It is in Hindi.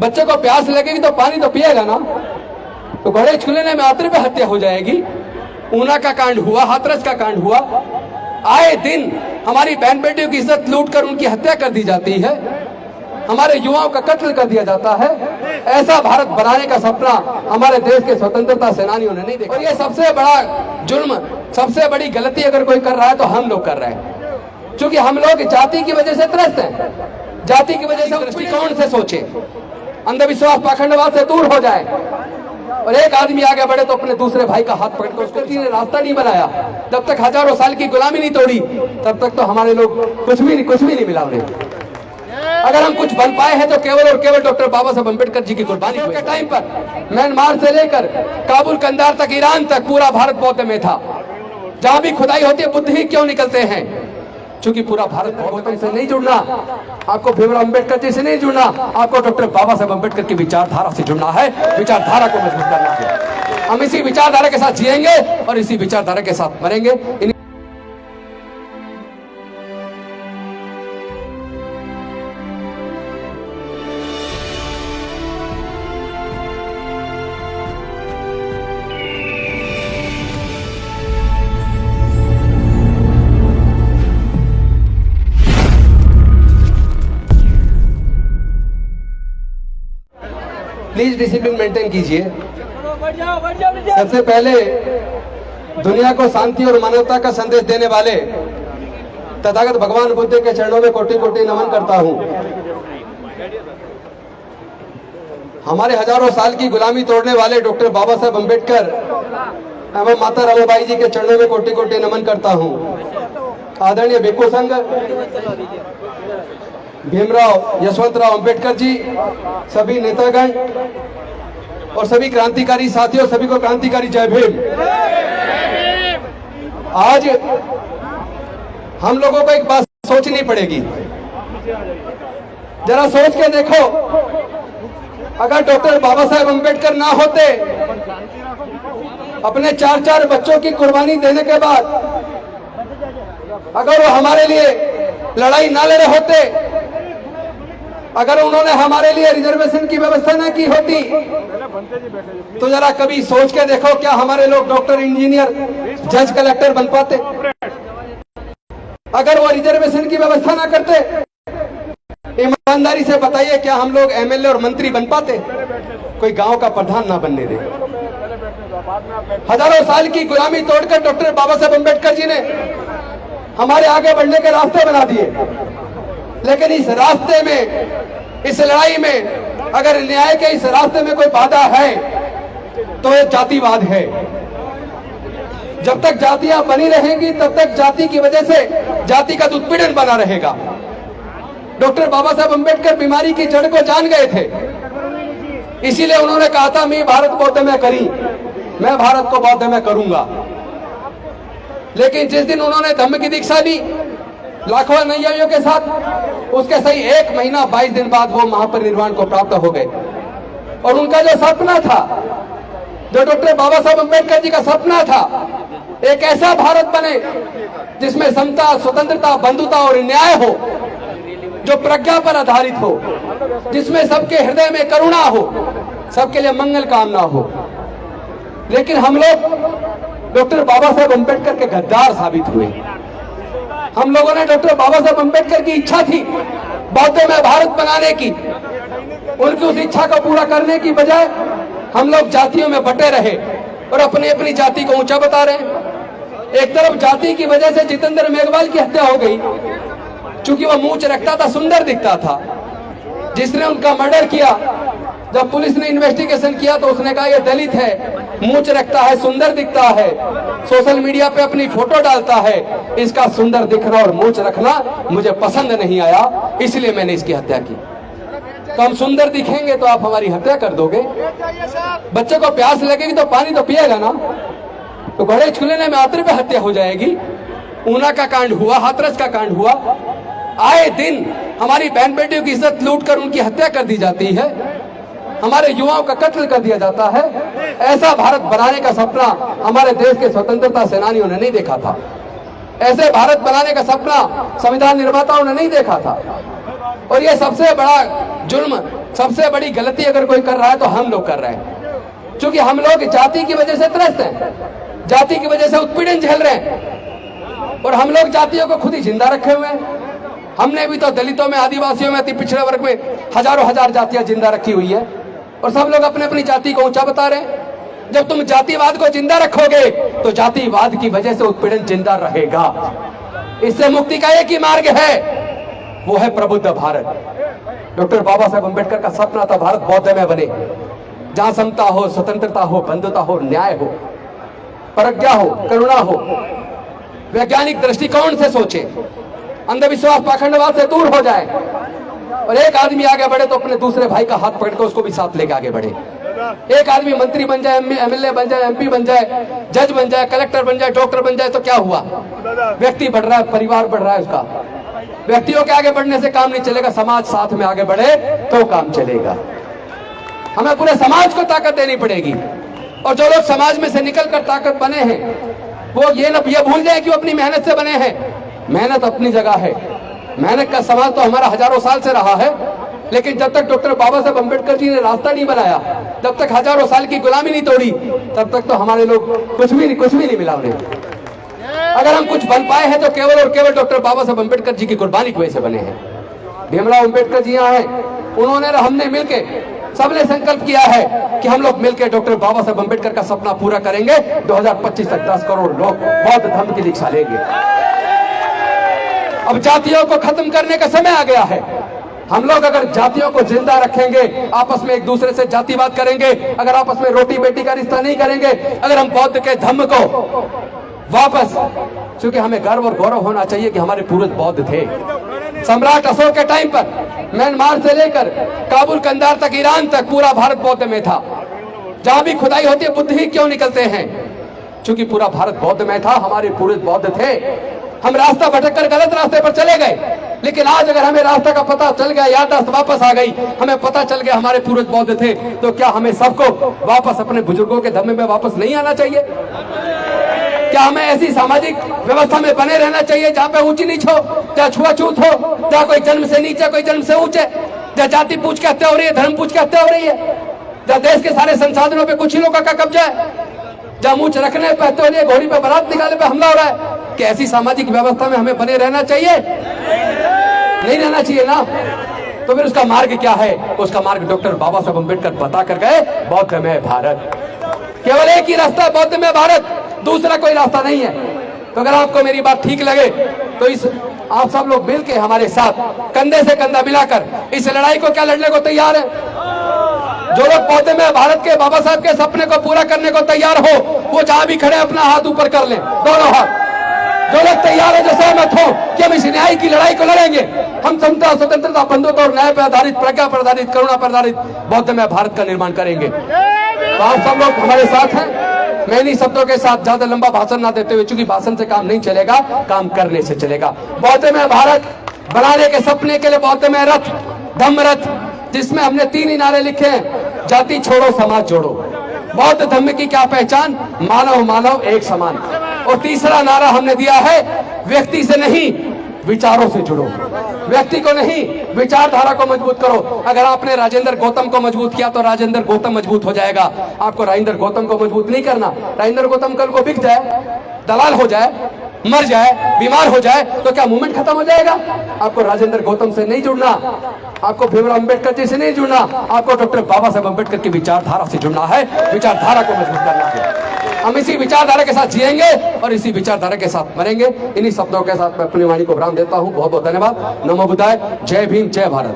बच्चे को प्यास लगेगी तो पानी तो पिएगा ना। तो घोड़े छूने में आतरे पे हत्या हो जाएगी। ऊना का कांड हुआ, हाथरस का कांड हुआ। आए दिन हमारी बहन बेटियों की इज्जत लूट कर उनकी हत्या कर दी जाती है, हमारे युवाओं का कत्ल कर दिया जाता है। ऐसा भारत बनाने का सपना हमारे देश के स्वतंत्रता सेनानियों ने नहीं देखा। और ये सबसे बड़ा जुल्म, सबसे बड़ी गलती अगर कोई कर रहा है तो हम लोग कर रहे हैं, क्योंकि हम लोग जाति की वजह से त्रस्त हैं। जाति की वजह से दृष्टिकोण से सोचे, अंधविश्वास पाखंडवाद से दूर हो जाए, और एक आदमी आगे बढ़े तो अपने दूसरे भाई का हाथ पकड़ कर उसको किसी ने रास्ता नहीं बनाया। जब तक हजारों साल की गुलामी नहीं तोड़ी तब तक तो हमारे लोग कुछ भी नहीं मिला उन्हें। अगर हम कुछ बन पाए हैं तो केवल और केवल डॉक्टर बाबा साहब अम्बेडकर जी की कुर्बानी के टाइम पर म्यांमार से लेकर काबुल कंधार तक, ईरान तक पूरा भारत बौद्ध में था। जहां भी खुदाई होती है बुद्ध ही क्यों निकलते हैं? क्योंकि पूरा भारत गौतम से नहीं जुड़ना, आपको भीमराव अम्बेडकर जी से नहीं जुड़ना, आपको डॉक्टर बाबा साहब अम्बेडकर की विचारधारा से जुड़ना है। विचारधारा को मजबूत करना है। हम इसी विचारधारा के साथ जिएंगे और इसी विचारधारा के साथ मरेंगे। प्लीज डिसिप्लिन मेंटेन कीजिए। सबसे पहले दुनिया को शांति और मानवता का संदेश देने वाले तथागत भगवान बुद्ध के चरणों में कोटि कोटि नमन करता हूं। हमारे हजारों साल की गुलामी तोड़ने वाले डॉक्टर बाबा साहब अम्बेडकर एवं माता रमाबाई जी के चरणों में कोटि कोटि नमन करता हूं। आदरणीय भिक्षु संघ, भीमराव यशवंतराव अंबेडकर जी, सभी नेतागण और सभी क्रांतिकारी साथियों, सभी को क्रांतिकारी जय भीम। आज हम लोगों को एक बात सोचनी पड़ेगी। जरा सोच के देखो, अगर डॉक्टर बाबा साहेब अंबेडकर ना होते, अपने 4 बच्चों की कुर्बानी देने के बाद अगर वो हमारे लिए लड़ाई ना लड़े होते, अगर उन्होंने हमारे लिए रिजर्वेशन की व्यवस्था न की होती, तो जरा कभी सोच के देखो, क्या हमारे लोग डॉक्टर, इंजीनियर, जज, कलेक्टर बन पाते? अगर वो रिजर्वेशन की व्यवस्था ना करते, ईमानदारी से बताइए, क्या हम लोग एमएलए और मंत्री बन पाते? कोई गांव का प्रधान ना बनने दे। हजारों साल की गुलामी तोड़कर डॉक्टर बाबा साहब अम्बेडकर जी ने हमारे आगे बढ़ने के रास्ते बना दिए। लेकिन इस रास्ते में, इस लड़ाई में, अगर न्याय के इस रास्ते में कोई बाधा है तो ये जातिवाद है। जब तक जातियां बनी रहेंगी तब तक जाति की वजह से जाति का उत्पीड़न बना रहेगा। डॉक्टर बाबा साहब अम्बेडकर बीमारी की जड़ को जान गए थे, इसीलिए उन्होंने कहा था, मैं भारत बौद्ध में करी, मैं भारत को बौद्ध में करूंगा। लेकिन जिस दिन उन्होंने धम्म की दीक्षा ली लाखों अनुयायियों के साथ, उसके सही 1 महीना 22 दिन बाद वो महापरिनिर्वाण को प्राप्त हो गए। और उनका जो सपना था, जो डॉक्टर बाबा साहब अम्बेडकर जी का सपना था, एक ऐसा भारत बने जिसमें समता, स्वतंत्रता, बंधुता और न्याय हो, जो प्रज्ञा पर आधारित हो, जिसमें सबके हृदय में करुणा हो, सबके लिए मंगल कामना हो। लेकिन हम लोग डॉक्टर बाबा साहब अम्बेडकर के गद्दार साबित हुए। हम लोगों ने डॉक्टर बाबा साहब अम्बेडकर की इच्छा थी बौद्ध में भारत बनाने की, उनकी उस इच्छा को पूरा करने की बजाय हम लोग जातियों में बटे रहे और अपनी अपनी जाति को ऊंचा बता रहे हैं। एक तरफ जाति की वजह से जितेंद्र मेघवाल की हत्या हो गई, क्योंकि वो मूंछ रखता था, सुंदर दिखता था। जिसने उनका मर्डर किया, जब पुलिस ने इन्वेस्टिगेशन किया तो उसने कहा, यह दलित है, मूंछ रखता है, सुंदर दिखता है, सोशल मीडिया पे अपनी फोटो डालता है, इसका सुंदर दिखना और मूंछ रखना मुझे पसंद नहीं आया, इसलिए मैंने इसकी हत्या की। तो हम सुंदर दिखेंगे तो आप हमारी हत्या कर दोगे। बच्चे को प्यास लगेगी तो पानी तो पिएगा ना। तो घोड़े छूने में आतरे पे हत्या हो जाएगी। ऊना का कांड हुआ, हाथरस का कांड हुआ। आए दिन हमारी बहन बेटियों की इज्जत लूट कर उनकी हत्या कर दी जाती है, हमारे युवाओं का कत्ल कर दिया जाता है। ऐसा भारत बनाने का सपना हमारे देश के स्वतंत्रता सेनानियों ने नहीं देखा था। ऐसे भारत बनाने का सपना संविधान निर्माताओं ने नहीं देखा था। और ये सबसे बड़ा जुल्म, सबसे बड़ी गलती अगर कोई कर रहा है तो हम लोग कर रहे हैं, क्योंकि हम लोग जाति की वजह से त्रस्त हैं, जाति की वजह से उत्पीड़न झेल रहे हैं, और हम लोग जातियों को खुद ही जिंदा रखे हुए हैं। हमने भी तो दलितों में, आदिवासियों में, अति पिछड़े वर्ग में हजारों हजार जातियां जिंदा रखी हुई है, और सब लोग अपने अपनी जाति को ऊंचा बता रहे हैं। जब तुम जातिवाद को जिंदा रखोगे तो जातिवाद की वजह से उत्पीड़न जिंदा रहेगा। इससे मुक्ति का एक ही मार्ग है, वो है प्रबुद्ध भारत। डॉक्टर बाबा साहेब अम्बेडकर का सपना था भारत बौद्धमय बने, जहां समता हो, स्वतंत्रता हो, बंधुता हो, न्याय हो, प्रज्ञा हो, करुणा हो, वैज्ञानिक दृष्टिकोण से सोचे, अंधविश्वास पाखंडवाद से दूर हो जाए, और एक आदमी आगे बढ़े तो अपने दूसरे भाई का हाथ पकड़ के उसको भी साथ लेके आगे बढ़े। एक आदमी मंत्री बन जाए, एमएलए बन जाए, एमपी बन जाए, जज बन जाए, कलेक्टर बन जाए, डॉक्टर बन जाए तो क्या हुआ? व्यक्ति बढ़ रहा है, परिवार बढ़ रहा है उसका। व्यक्तियों के आगे बढ़ने से काम नहीं चलेगा, समाज साथ में आगे बढ़े तो काम चलेगा। हमें पूरे समाज को ताकत देनी पड़ेगी, और जो लोग समाज में से निकल कर ताकत बने हैं वो ये भूल जाए कि वो अपनी मेहनत से बने हैं। मेहनत अपनी जगह है, मेहनत का समाज तो हमारा हजारों साल से रहा है, लेकिन जब तक डॉक्टर बाबा साहब अम्बेडकर जी ने रास्ता नहीं बनाया, जब तक हजारों साल की गुलामी नहीं तोड़ी, तब तक तो हमारे लोग कुछ भी नहीं मिला उन्हें। अगर हम कुछ बन पाए हैं तो केवल और केवल डॉक्टर बाबा साहब अम्बेडकर जी की कुर्बानी की वजह से बने हैं। भीमराव अम्बेडकर जी यहाँ हैं, उन्होंने, हमने मिलके, सबने संकल्प किया है कि हम लोग मिलकर डॉक्टर बाबा साहब अम्बेडकर का सपना पूरा करेंगे। 2025 तक 10 करोड़ लोग बौद्ध धर्म की दीक्षा लेंगे। अब जातियों को खत्म करने का समय आ गया है। हम लोग अगर जातियों को जिंदा रखेंगे, आपस में एक दूसरे से जातिवाद करेंगे, अगर आपस में रोटी बेटी का रिश्ता नहीं करेंगे, अगर हम बौद्ध के धर्म को वापस, क्योंकि हमें गर्व और गौरव होना चाहिए कि हमारे पूर्वज बौद्ध थे। सम्राट अशोक के टाइम पर म्यांमार से लेकर काबुल, कंधार तक, ईरान तक पूरा भारत बौद्ध में था। जहां भी खुदाई होती है, बुद्ध ही क्यों निकलते हैं? क्योंकि पूरा भारत बौद्ध में था, हमारे पूर्वज बौद्ध थे। हम रास्ता भटककर गलत रास्ते पर चले गए, लेकिन आज अगर हमें रास्ता का पता चल गया, याददाश्त वापस आ गई, हमें पता चल गया हमारे पूर्वज बौद्ध थे, तो क्या हमें सबको वापस अपने बुजुर्गों के धर्म में वापस नहीं आना चाहिए? क्या हमें ऐसी सामाजिक व्यवस्था में बने रहना चाहिए जहाँ पे ऊंची नीच हो, जहाँ छुआछूत हो, जहाँ कोई जन्म से नीचे, कोई जन्म से ऊंचे, जहाँ जाति पूछ के हत्या हो रही है, धर्म पूछ के हत्या हो रही है, जहाँ देश के सारे संसाधनों पे कुछ ही लोगों का कब्जा है, जहाँ मूछ रखने पे हत्या हो रही है, घोड़ी पे बारात निकालने पे हमला हो रहा है? कि ऐसी सामाजिक व्यवस्था में हमें बने रहना चाहिए? नहीं रहना चाहिए ना। तो फिर उसका मार्ग क्या है? उसका मार्ग डॉक्टर बाबा साहब अम्बेडकर बता कर गए, बौद्धमय भारत। केवल एक ही रास्ता, बौद्धमय भारत, दूसरा कोई रास्ता नहीं है। तो अगर आपको मेरी बात ठीक लगे तो आप सब लोग मिलके हमारे साथ कंधे से कंधा मिलाकर इस लड़ाई को क्या लड़ने को तैयार है? जो लोग बौद्धमय भारत के, बाबा साहब के सपने को पूरा करने को तैयार हो, वो जहां भी खड़े अपना हाथ ऊपर कर लें, दोनों हाथ। जो लोग तैयार है, जो सहमत हो कि हम इस न्याय की लड़ाई को लड़ेंगे, हम समता, स्वतंत्रता, बंधुता और न्याय पर आधारित, प्रज्ञा पर आधारित, करुणा पर आधारित बौद्धमय भारत का निर्माण करेंगे। तो आप सब लोग हमारे साथ हैं। मैं इन्हीं शब्दों के साथ ज्यादा लंबा भाषण ना देते हुए, क्योंकि भाषण से काम नहीं चलेगा, काम करने से चलेगा। बौद्धमय भारत बनाने के सपने के लिए बौद्धमय रथ, धम्म रथ, जिसमें हमने 3 ही नारे लिखे हैं: जाति छोड़ो, समाज जोड़ो। बौद्ध धर्म की क्या पहचान? मानव मानव एक समान। और तीसरा नारा हमने दिया है, व्यक्ति से नहीं विचारों से जुड़ो। व्यक्ति को नहीं, विचारधारा को मजबूत करो। अगर आपने राजेंद्र गौतम को मजबूत किया तो राजेंद्र गौतम मजबूत हो जाएगा। आपको राजेंद्र गौतम को मजबूत नहीं करना। राजेंद्र गौतम कल को बिक जाए, दलाल हो जाए, मर जाए, बीमार हो जाए, तो क्या मूवमेंट खत्म हो जाएगा? आपको राजेंद्र गौतम से नहीं जुड़ना, आपको भीमराव अम्बेडकर जी से नहीं जुड़ना, आपको डॉक्टर बाबा साहब अम्बेडकर की विचारधारा से जुड़ना है, विचारधारा को मजबूत करना है। हम इसी विचारधारा के साथ जिएंगे और इसी विचारधारा के साथ मरेंगे। इन्हीं शब्दों के साथ मैं अपनी वाणी को विराम देता हूँ। बहुत बहुत धन्यवाद। नमो बुद्धाय। जय भीम, जय भारत।